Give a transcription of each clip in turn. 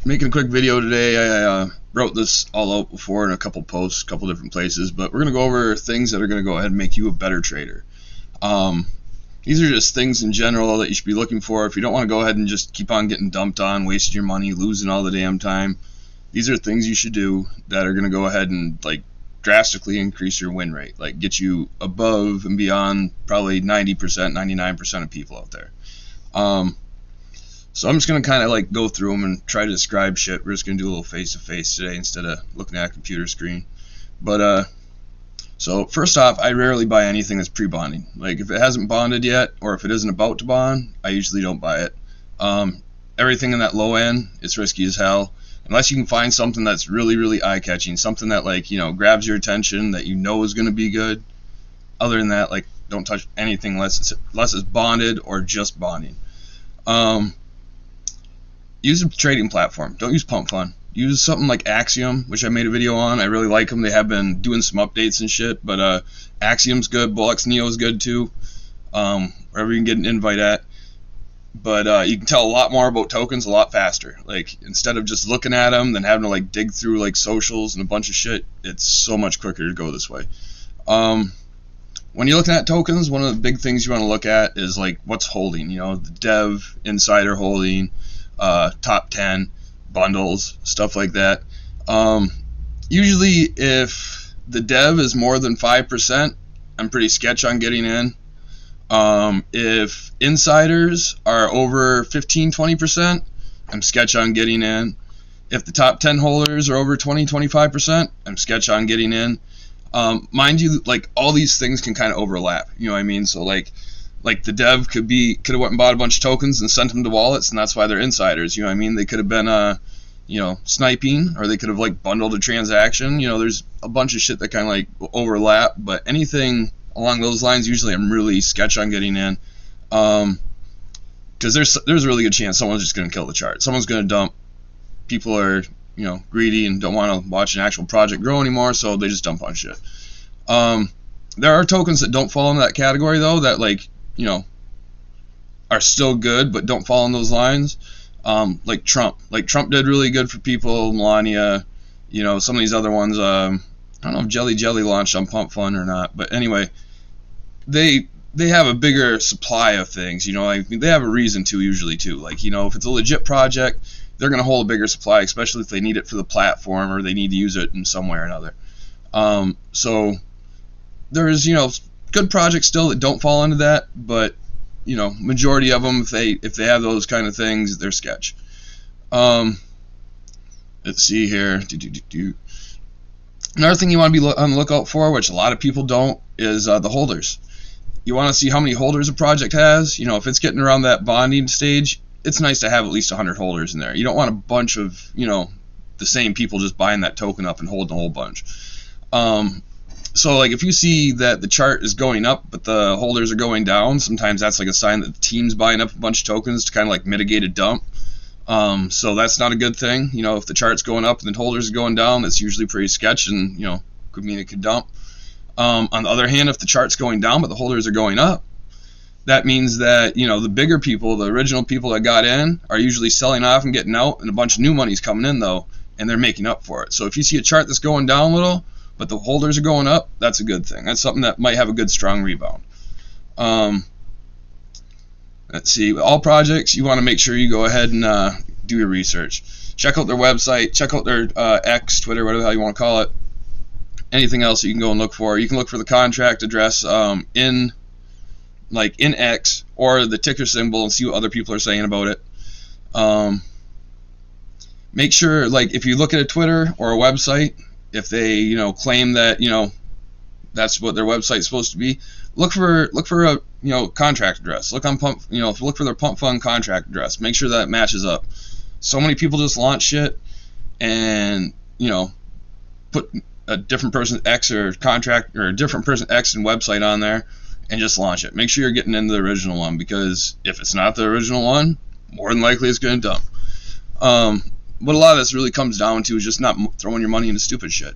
Making a quick video today. I wrote this all out before in a couple posts, a couple different places, but we're going to go over things that are going to go ahead and make you a better trader. These are just things in general that you should be looking for if you don't want to go ahead and just keep on getting dumped on, wasting your money, losing all the damn time. These are things you should do that are going to go ahead and like drastically increase your win rate, like get you above and beyond probably 90%, 99% of people out there. So I'm just going to kind of like go through them and try to describe shit. We're just going to do a little face-to-face today instead of looking at a computer screen. But so first off, I rarely buy anything that's pre-bonding. Like if it hasn't bonded yet, or if it isn't about to bond, I usually don't buy it. Everything in that low end, it's risky as hell. Unless you can find something that's really, really eye-catching, something that like, you know, grabs your attention, that you know is going to be good. Other than that, like, don't touch anything unless it's bonded or just bonding. Use a trading platform. Don't use Pump Fund. Use something like Axiom, which I made a video on. I really like them. They have been doing some updates and shit. But Axiom's good. Bullux Neo's good too. Wherever you can get an invite at. But you can tell a lot more about tokens a lot faster. Like instead of just looking at them, then having to like dig through like socials and a bunch of shit, it's so much quicker to go this way. When you're looking at tokens, one of the big things you want to look at is like what's holding. You know, the dev, insider holding. Top 10 bundles, stuff like that. Usually if the dev is more than 5%, I'm pretty sketch on getting in. If insiders are over 15-20%, I'm sketch on getting in. If the top 10 holders are over 20-25%, I'm sketch on getting in. Mind you, like all these things can kind of overlap, you know what I mean? So like the dev could have went and bought a bunch of tokens and sent them to wallets, and that's why they're insiders. You know what I mean? They could have been, you know, sniping, or they could have like bundled a transaction. You know, there's a bunch of shit that kind of like overlap. But anything along those lines, usually I'm really sketch on getting in, because there's a really good chance someone's just gonna kill the chart. Someone's gonna dump. People are, you know, greedy and don't want to watch an actual project grow anymore, so they just dump on shit. There are tokens that don't fall into that category though, that like, you know, are still good but don't fall in those lines. Like Trump did really good for people. Melania, you know, some of these other ones, I don't know if Jelly launched on Pump Fund or not, but anyway, they have a bigger supply of things. You know, I mean, they have a reason to usually too. Like, you know, if it's a legit project, they're going to hold a bigger supply, especially if they need it for the platform or they need to use it in some way or another. So there's, you know, good projects still that don't fall into that, but you know, majority of them, if they have those kind of things, they're sketch. Let's see here. Another thing you want to be on the lookout for, which a lot of people don't, is the holders. You want to see how many holders a project has. You know, if it's getting around that bonding stage, it's nice to have at least 100 holders in there. You don't want a bunch of, you know, the same people just buying that token up and holding a whole bunch. So like if you see that the chart is going up but the holders are going down, sometimes that's like a sign that the team's buying up a bunch of tokens to kind of like mitigate a dump. So that's not a good thing. You know, if the chart's going up and the holders are going down, that's usually pretty sketch and, you know, could mean it could dump. On the other hand, if the chart's going down but the holders are going up, that means that, you know, the bigger people, the original people that got in, are usually selling off and getting out, and a bunch of new money's coming in though, and they're making up for it. So if you see a chart that's going down a little but the holders are going up, that's a good thing. That's something that might have a good strong rebound. Let's see, with all projects, you want to make sure you go ahead and do your research. Check out their website, check out their X, Twitter, whatever the hell you want to call it. Anything else you can go and look for. You can look for the contract address in X or the ticker symbol and see what other people are saying about it. Make sure, like, if you look at a Twitter or a website, if they, you know, claim that, you know, that's what their website's supposed to be, look for a, you know, contract address. Look on Pump, you know, look for their Pump Fund contract address. Make sure that matches up. So many people just launch shit and, you know, put a different person's X or contract or a different person X and website on there and just launch it. Make sure you're getting into the original one, because if it's not the original one, more than likely it's going to dump. What a lot of this really comes down to is just not throwing your money into stupid shit.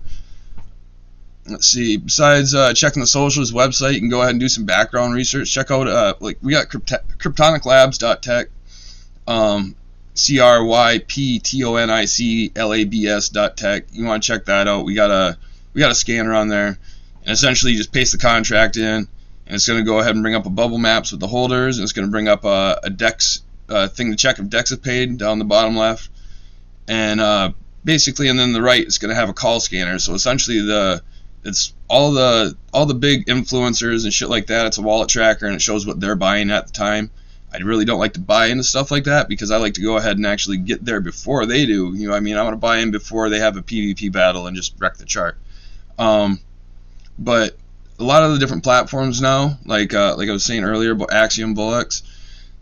Let's see, besides checking the socials website, you can go ahead and do some background research. Check out, like, we got cryptoniclabs.tech. CRYPTONICLABS.tech. You want to check that out. We got a scanner on there, and essentially you just paste the contract in, and it's going to go ahead and bring up a bubble maps with the holders, and it's going to bring up a DEX thing to check if DEX is paid down the bottom left, and basically, and then the right is going to have a call scanner. So essentially, it's all the big influencers and shit like that. It's a wallet tracker, and it shows what they're buying at the time. I really don't like to buy into stuff like that because I like to go ahead and actually get there before they do. You know what I mean? I want to buy in before they have a PvP battle and just wreck the chart. But a lot of the different platforms now, like I was saying earlier about Axiom, Bullx,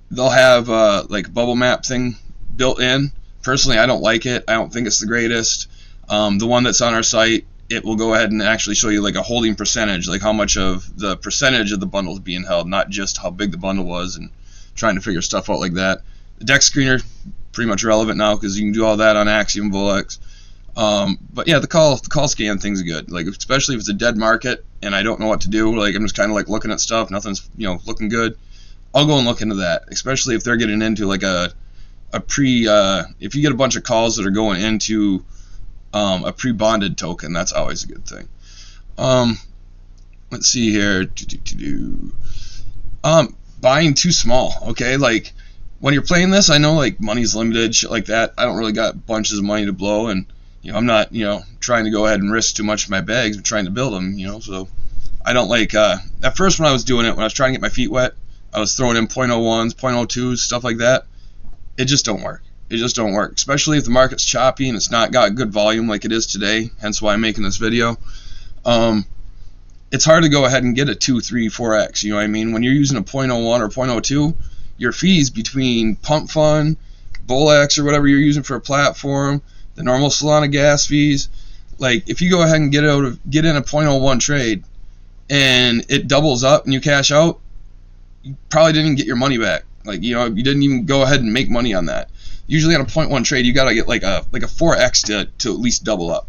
they'll have like a bubble map thing built in. Personally, I don't like it. I don't think it's the greatest. The one that's on our site, it will go ahead and actually show you like a holding percentage, like how much of the percentage of the bundle is being held, not just how big the bundle was, and trying to figure stuff out like that. The DEX screener, pretty much relevant now because you can do all that on Axiom, Bullx. But yeah, the call scan thing's good. Like especially if it's a dead market and I don't know what to do. Like I'm just kind of like looking at stuff, nothing's looking good. I'll go and look into that. Especially if they're getting into like a pre. If you get a bunch of calls that are going into a pre-bonded token, that's always a good thing. Let's see here. Buying too small. Okay, like when you're playing this, I know like money's limited, shit like that. I don't really got bunches of money to blow, and I'm not trying to go ahead and risk too much of my bags. I'm trying to build them, so I don't like at first when I was doing it, when I was trying to get my feet wet, I was throwing in 0.01s, 0.02s, stuff like that. It just don't work. It just don't work, especially if the market's choppy and it's not got good volume like it is today, hence why I'm making this video. It's hard to go ahead and get a 2, 3, 4x, you know what I mean? When you're using a 0.01 or 0.02, your fees between Pump Fund, Bullx, or whatever you're using for a platform, the normal Solana gas fees, like if you go ahead and get in a 0.01 trade and it doubles up and you cash out, you probably didn't get your money back. Like, you didn't even go ahead and make money on that. Usually on a 0.1 trade, you gotta get like a 4x to at least double up.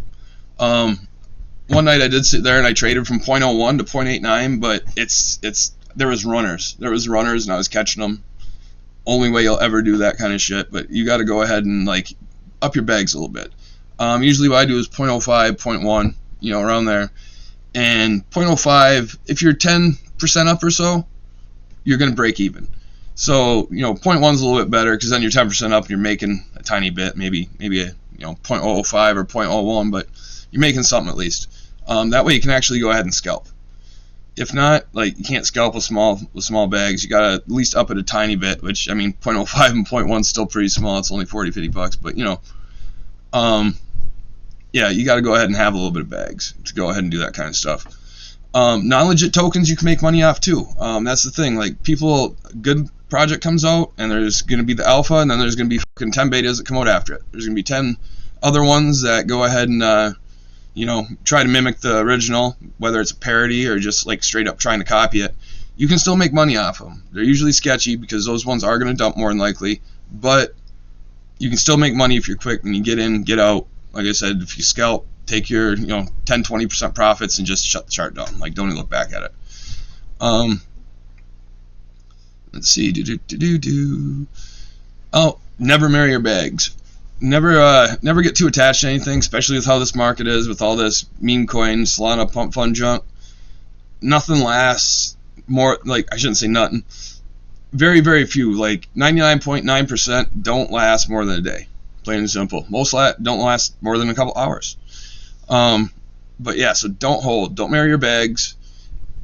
One night I did sit there and I traded from 0.01 to 0.89, but there was runners, and I was catching them. Only way you'll ever do that kind of shit, but you got to go ahead and like up your bags a little bit. Usually what I do is 0.05, 0.1, around there, and 0.05. If you're 10% up or so, you're gonna break even. So 0.1 is a little bit better because then you're 10% up and you're making a tiny bit, maybe a 0.05 or 0.01, but you're making something at least. That way you can actually go ahead and scalp. If not, like you can't scalp with small bags. You gotta at least up it a tiny bit, which I mean 0.05 and 0.1 is still pretty small. It's only 40-50 bucks, but yeah, you gotta go ahead and have a little bit of bags to go ahead and do that kind of stuff. Non-legit tokens you can make money off too. That's the thing. Like good project comes out and there's gonna be the alpha, and then there's gonna be fucking 10 betas that come out after it. There's gonna be 10 other ones that go ahead and try to mimic the original, whether it's a parody or just like straight up trying to copy it. You can still make money off them. They're usually sketchy because those ones are going to dump more than likely, but you can still make money if you're quick and you get in, get out. Like I said, if you scalp, take your 10-20% profits and just shut the chart down. Like, don't even look back at it. Let's see. Oh, never marry your bags. Never get too attached to anything, especially with how this market is, with all this meme coin, Solana, pump fund junk. Nothing lasts more, like, I shouldn't say nothing. Very, very few, like 99.9% don't last more than a day. Plain and simple. Most don't last more than a couple hours. But yeah, so don't marry your bags.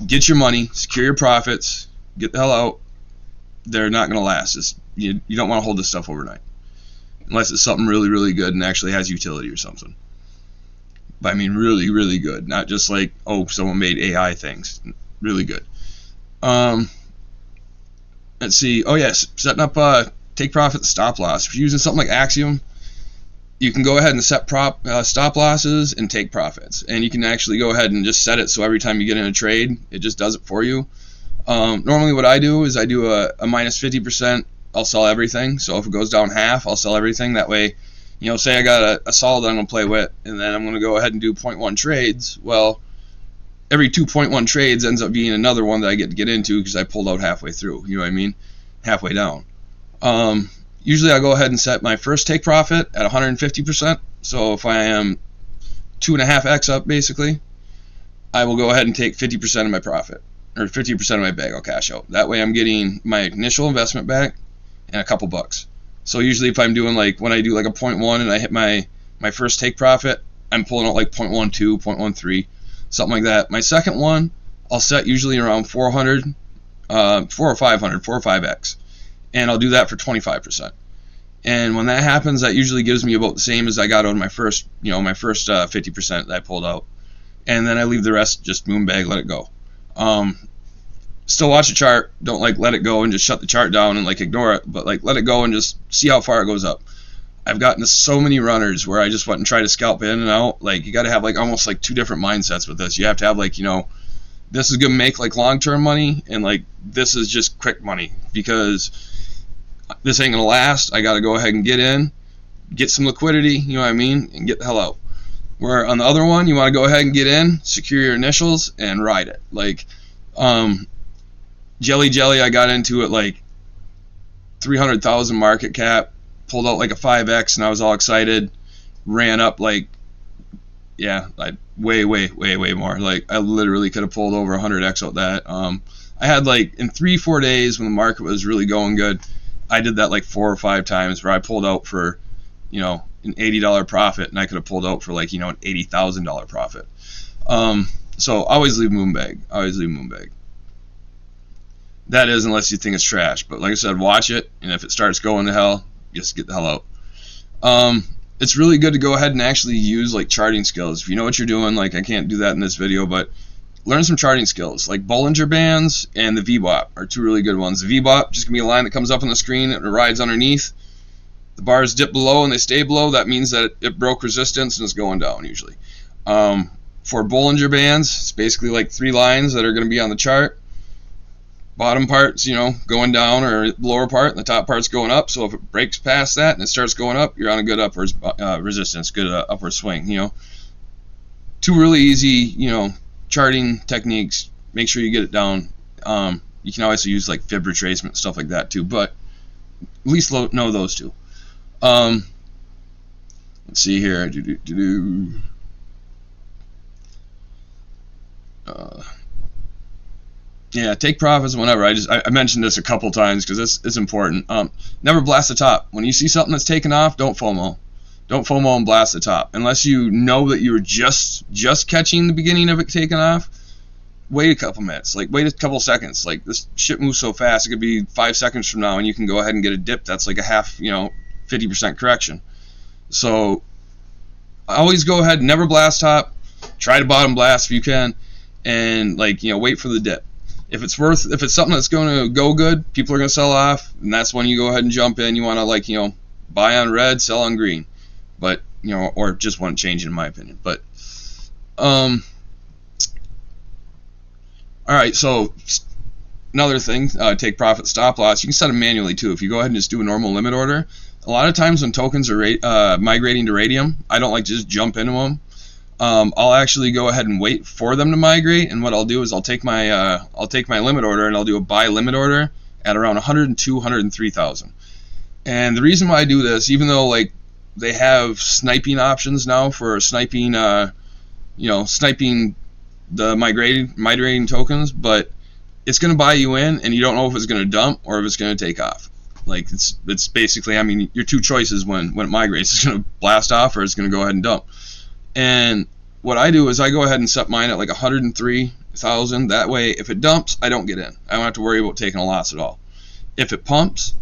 Get your money, secure your profits, get the hell out. They're not going to last. You don't want to hold this stuff overnight. Unless it's something really, really good and actually has utility or something. But I mean really, really good. Not just like, oh, someone made AI things. Really good. Let's see. Oh, yes. Setting up take profit stop loss. If you're using something like Axiom, you can go ahead and set stop losses and take profits. And you can actually go ahead and just set it so every time you get in a trade, it just does it for you. Normally what I do is I do a minus 50%. I'll sell everything. So if it goes down half, I'll sell everything. That way, say I got a solid that I'm going to play with, and then I'm going to go ahead and do 0.1 trades. Well, every 2.1 trades ends up being another one that I get to get into because I pulled out halfway through. You know what I mean? Halfway down. Usually I go ahead and set my first take profit at 150%. So if I am 2.5x up basically, I will go ahead and take 50% of my profit, or 50% of my bag I'll cash out. That way I'm getting my initial investment back and a couple bucks. So usually if I'm doing like, when I do like a 0.1 and I hit my first take profit, I'm pulling out like 0.12, 0.13, something like that. My second one, I'll set usually around 400, 4 or 500, 4 or 5x. And I'll do that for 25%. And when that happens, that usually gives me about the same as I got out of my first, my first 50% that I pulled out. And then I leave the rest just moon bag, let it go. Still watch the chart. Don't like let it go and just shut the chart down and like ignore it, but like let it go and just see how far it goes up. I've gotten to so many runners where I just went and tried to scalp in and out. Like you got to have like almost like 2 different mindsets with this. You have to have like, this is gonna make like long-term money, and like this is just quick money, because this ain't gonna last. I got to go ahead and get in, get some liquidity, you know what I mean, and get the hell out. Where on the other one, you want to go ahead and get in, secure your initials, and ride it. Like Jelly, I got into it like 300,000 market cap, pulled out like a 5x, and I was all excited. Ran up like, yeah, like way more. Like I literally could have pulled over 100x out that. I had like in 3-4 days when the market was really going good, I did that like 4 or 5 times where I pulled out for, an $80 profit, and I could have pulled out for like, an $80,000 profit. So always leave moon bag. Always leave moon bag. That is, unless you think it's trash. But like I said, watch it, and if it starts going to hell, just get the hell out. It's really good to go ahead and actually use like charting skills. If you know what you're doing, like I can't do that in this video, but learn some charting skills. Like Bollinger Bands and the VWAP are 2 really good ones. The VWAP, just gonna be a line that comes up on the screen and it rides underneath. The bars dip below and they stay below. That means that it broke resistance and it's going down usually. For Bollinger Bands, it's basically like 3 lines that are going to be on the chart. Bottom part's, going down, or lower part, and the top part's going up. So if it breaks past that and it starts going up, you're on a good upwards resistance, good upward swing. 2 really easy, charting techniques. Make sure you get it down. You can also use like fib retracement, stuff like that too, but at least know those 2. Let's see here. Yeah, take profits whenever. I mentioned this a couple times because it's important. Never blast the top. When you see something that's taken off, don't FOMO. Don't FOMO and blast the top. Unless you know that you were just catching the beginning of it taking off, wait a couple minutes. Like, wait a couple seconds. Like, this shit moves so fast, it could be 5 seconds from now, and you can go ahead and get a dip that's like a half, 50% correction. So, always go ahead, never blast top. Try to bottom blast if you can, and wait for the dip. If it's something that's going to go good, people are going to sell off, and that's when you go ahead and jump in. You want to buy on red, sell on green, but or just one change in my opinion. But all right, so another thing, take profit, stop loss. You can set them manually too. If you go ahead and just do a normal limit order, a lot of times when tokens are migrating to Radium, I don't like to just jump into them. I'll actually go ahead and wait for them to migrate, and what I'll do is I'll take my limit order and I'll do a buy limit order at around 102, 103,000. And the reason why I do this, even though like they have sniping options now for sniping, sniping the migrating tokens, but it's going to buy you in, and you don't know if it's going to dump or if it's going to take off. Like it's basically, your 2 choices when it migrates. It's going to blast off or it's going to go ahead and dump. And what I do is I go ahead and set mine at like 103,000. That way, if it dumps, I don't get in. I don't have to worry about taking a loss at all. If it pumps,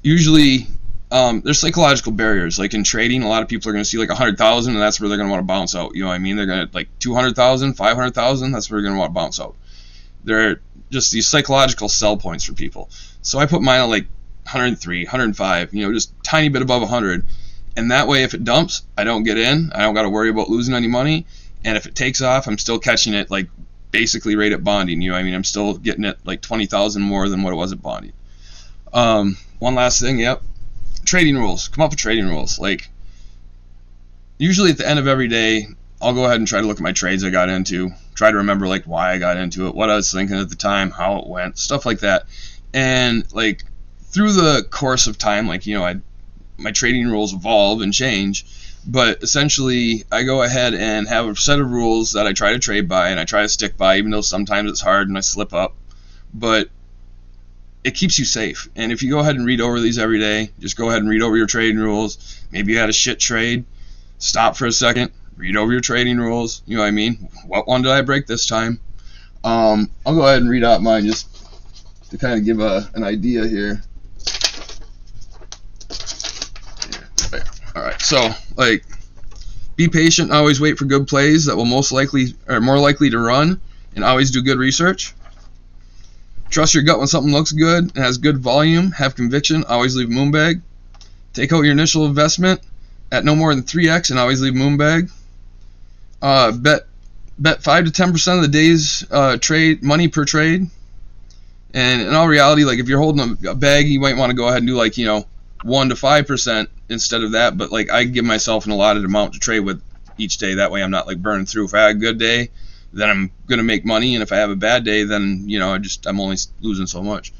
usually there's psychological barriers. Like in trading, a lot of people are going to see like 100,000, and that's where they're going to want to bounce out. You know what I mean? They're going to like 200,000, 500,000. That's where they're going to want to bounce out. They're just these psychological sell points for people. So I put mine at like 103, 105. Just a tiny bit above 100. And that way, if it dumps, I don't get in. I don't got to worry about losing any money. And if it takes off, I'm still catching it like basically right at bonding. I'm still getting it like 20,000 more than what it was at bonding. One last thing, yep. Trading rules. Come up with trading rules. Like, usually at the end of every day, I'll go ahead and try to look at my trades I got into. Try to remember like why I got into it, what I was thinking at the time, how it went, stuff like that. And like through the course of time, like, my trading rules evolve and change, but essentially I go ahead and have a set of rules that I try to trade by and I try to stick by, even though sometimes it's hard and I slip up, but it keeps you safe. And if you go ahead and read over these every day, just go ahead and read over your trading rules. Maybe you had a shit trade, stop for a second, read over your trading rules. You know what I mean? What one did I break this time? I'll go ahead and read out mine just to kind of give an idea here. Alright, so, like, be patient, always wait for good plays that will more likely to run, and always do good research. Trust your gut when something looks good and has good volume. Have conviction, always leave moonbag. Take out your initial investment at no more than 3x and always leave moonbag. Bet 5 to 10% of the day's trade money per trade. And in all reality, like, if you're holding a bag, you might want to go ahead and do, like, 1 to 5% instead of that. But, like, I give myself an allotted amount to trade with each day. That way I'm not, like, burning through. If I had a good day, then I'm gonna make money, and if I have a bad day, then I'm only losing so much.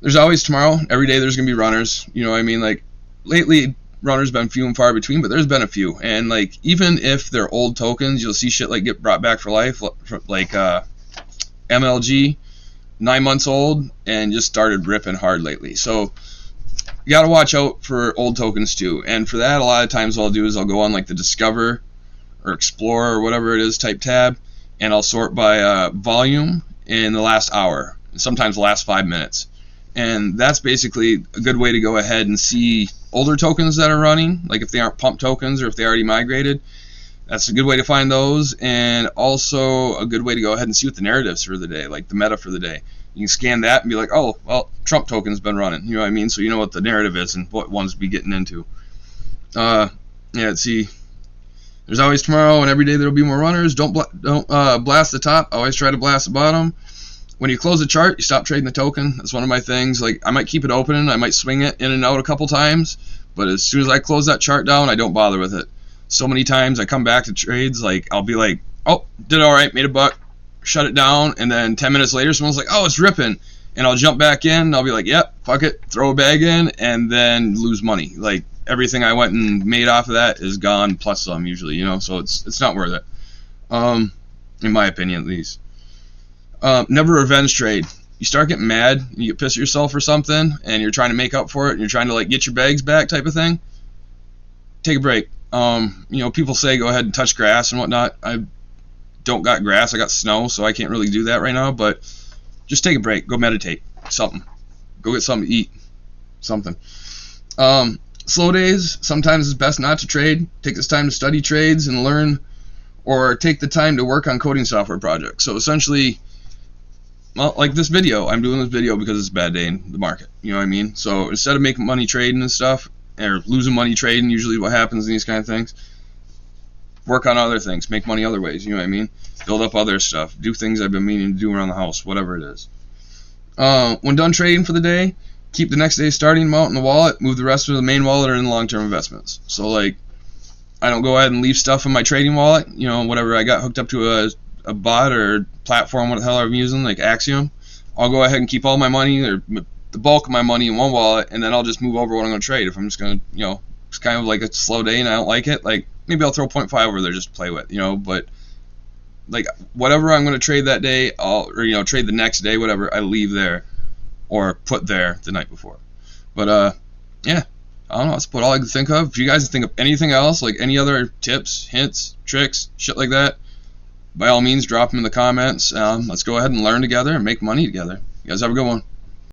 There's always tomorrow. Every day there's gonna be runners. You know what I mean? Like, lately runners been few and far between, but there's been a few. And, like, even if they're old tokens, you'll see shit like get brought back for life, like MLG, 9 months old and just started ripping hard lately. So you gotta watch out for old tokens too. And for that, a lot of times what I'll do is I'll go on, like, the Discover or Explore or whatever it is type tab, and I'll sort by volume in the last hour, and sometimes the last 5 minutes. And that's basically a good way to go ahead and see older tokens that are running, like if they aren't pump tokens or if they already migrated. That's a good way to find those, and also a good way to go ahead and see what the narratives for the day, like the meta for the day. You can scan that and be like, oh, well, Trump token's been running, you know what I mean? So you know what the narrative is and what ones to be getting into. Let's see. There's always tomorrow, and every day there'll be more runners. Don't blast the top. Always try to blast the bottom. When you close the chart, you stop trading the token. That's one of my things. Like, I might keep it open, and I might swing it in and out a couple times, but as soon as I close that chart down, I don't bother with it. So many times I come back to trades, like, I'll be like, oh, did all right, made a buck, shut it down, and then 10 minutes later, someone's like, oh, it's ripping, and I'll jump back in, and I'll be like, yep, fuck it, throw a bag in, and then lose money. Like, everything I went and made off of that is gone, plus some usually, so it's not worth it, in my opinion at least. Never revenge trade. You start getting mad, you get pissed at yourself for something, and you're trying to make up for it, and you're trying to, like, get your bags back type of thing. Take a break. People say go ahead and touch grass and whatnot. I don't got grass, I got snow, so I can't really do that right now, but just take a break, go meditate, something. Go get something to eat, something. Slow days, sometimes it's best not to trade. Take this time to study trades and learn, or take the time to work on coding software projects. So essentially, well, like this video, I'm doing this video because it's a bad day in the market, you know what I mean? So instead of making money trading and stuff, or losing money trading, usually what happens in these kind of things, work on other things, make money other ways, you know what I mean? Build up other stuff, do things I've been meaning to do around the house, whatever it is. When done trading for the day, keep the next day's starting amount in the wallet, move the rest of the main wallet or in long-term investments. So, like, I don't go ahead and leave stuff in my trading wallet, whatever I got hooked up to a bot or platform, what the hell I'm using, like Axiom. I'll go ahead and keep all my money, or the bulk of my money, in one wallet, and then I'll just move over what I'm going to trade. If I'm just going to, it's kind of like a slow day and I don't like it, like, maybe I'll throw 0.5 over there just to play with, but, like, whatever I'm going to trade that day, trade the next day, whatever, I leave there, or put there the night before. But, yeah, I don't know, that's what all I can think of. If you guys think of anything else, like any other tips, hints, tricks, shit like that, by all means, drop them in the comments. Let's go ahead and learn together and make money together. You guys have a good one.